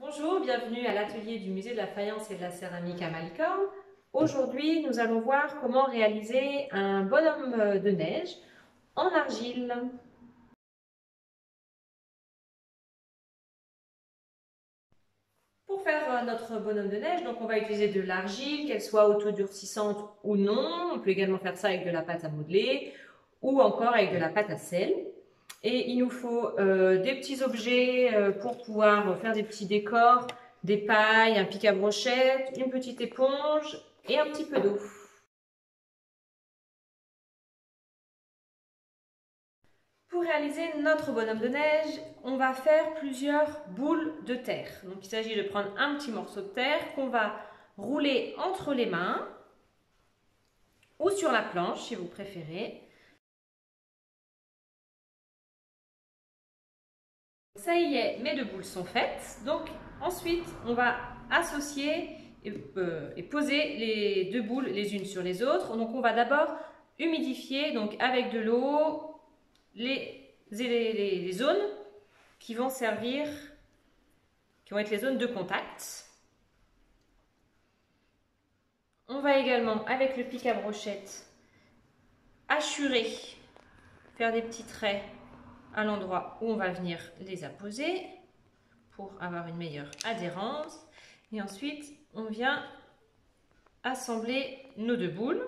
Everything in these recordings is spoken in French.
Bonjour, bienvenue à l'atelier du musée de la faïence et de la céramique à Malicorne. Aujourd'hui, nous allons voir comment réaliser un bonhomme de neige en argile. Pour faire notre bonhomme de neige, donc on va utiliser de l'argile, qu'elle soit autodurcissante ou non. On peut également faire ça avec de la pâte à modeler ou encore avec de la pâte à sel. Et il nous faut des petits objets pour pouvoir faire des petits décors, des pailles, un pic à brochette, une petite éponge et un petit peu d'eau. Pour réaliser notre bonhomme de neige, on va faire plusieurs boules de terre. Donc il s'agit de prendre un petit morceau de terre qu'on va rouler entre les mains ou sur la planche si vous préférez. Ça y est, mes deux boules sont faites. Donc ensuite, on va associer et poser les deux boules les unes sur les autres. Donc on va d'abord humidifier donc avec de l'eau les zones qui vont servir, qui vont être les zones de contact. On va également, avec le pic à brochette, hachurer, faire des petits traits à l'endroit où on va venir les apposer pour avoir une meilleure adhérence. Et ensuite, on vient assembler nos deux boules.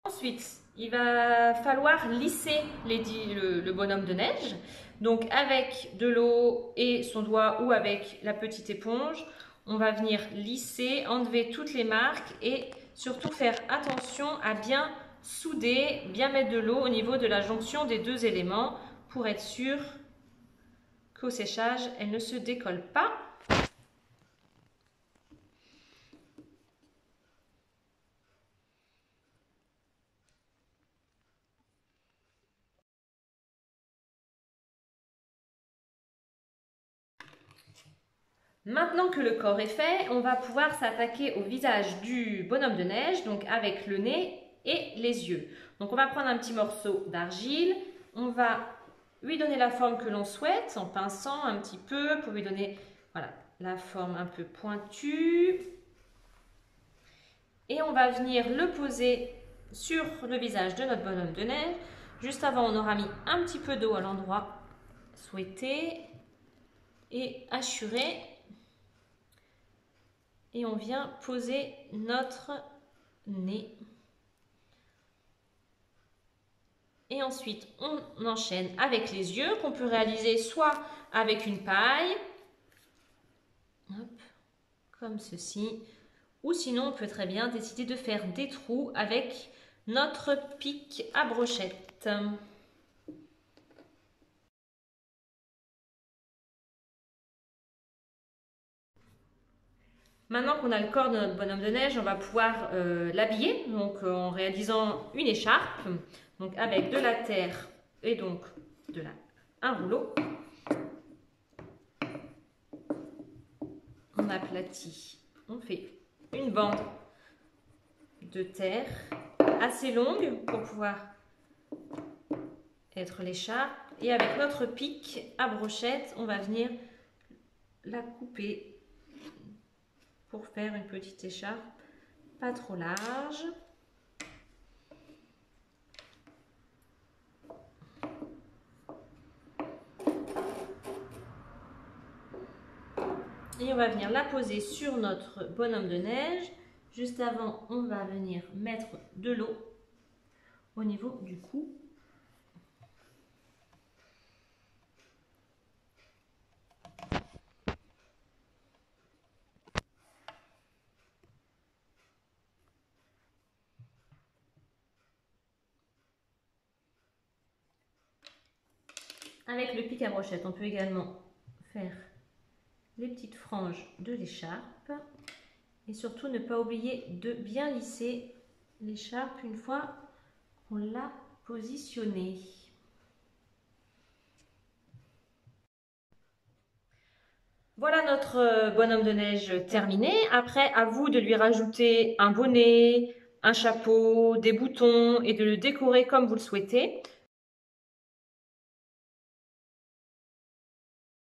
Ensuite, il va falloir lisser le bonhomme de neige. Donc avec de l'eau et son doigt ou avec la petite éponge, on va venir lisser, enlever toutes les marques et surtout faire attention à bien souder, bien mettre de l'eau au niveau de la jonction des deux éléments pour être sûr qu'au séchage, elle ne se décolle pas. Maintenant que le corps est fait, on va pouvoir s'attaquer au visage du bonhomme de neige, donc avec le nez et les yeux. Donc on va prendre un petit morceau d'argile, on va lui donner la forme que l'on souhaite en pinçant un petit peu pour lui donner voilà, la forme un peu pointue. Et on va venir le poser sur le visage de notre bonhomme de neige. Juste avant, on aura mis un petit peu d'eau à l'endroit souhaité et hachurer. Et on vient poser notre nez. Et ensuite, on enchaîne avec les yeux qu'on peut réaliser soit avec une paille, hop, comme ceci, ou sinon on peut très bien décider de faire des trous avec notre pic à brochette. Maintenant qu'on a le corps de notre bonhomme de neige, on va pouvoir l'habiller donc en réalisant une écharpe, donc avec de la terre et donc un rouleau. On aplatit, on fait une bande de terre assez longue pour pouvoir être l'écharpe et avec notre pic à brochette, on va venir la couper pour faire une petite écharpe pas trop large. Et on va venir la poser sur notre bonhomme de neige. Juste avant, on va venir mettre de l'eau au niveau du cou. Avec le pic à brochette, on peut également faire les petites franges de l'écharpe et surtout ne pas oublier de bien lisser l'écharpe une fois qu'on l'a positionnée. Voilà notre bonhomme de neige terminé. Après, à vous de lui rajouter un bonnet, un chapeau, des boutons et de le décorer comme vous le souhaitez.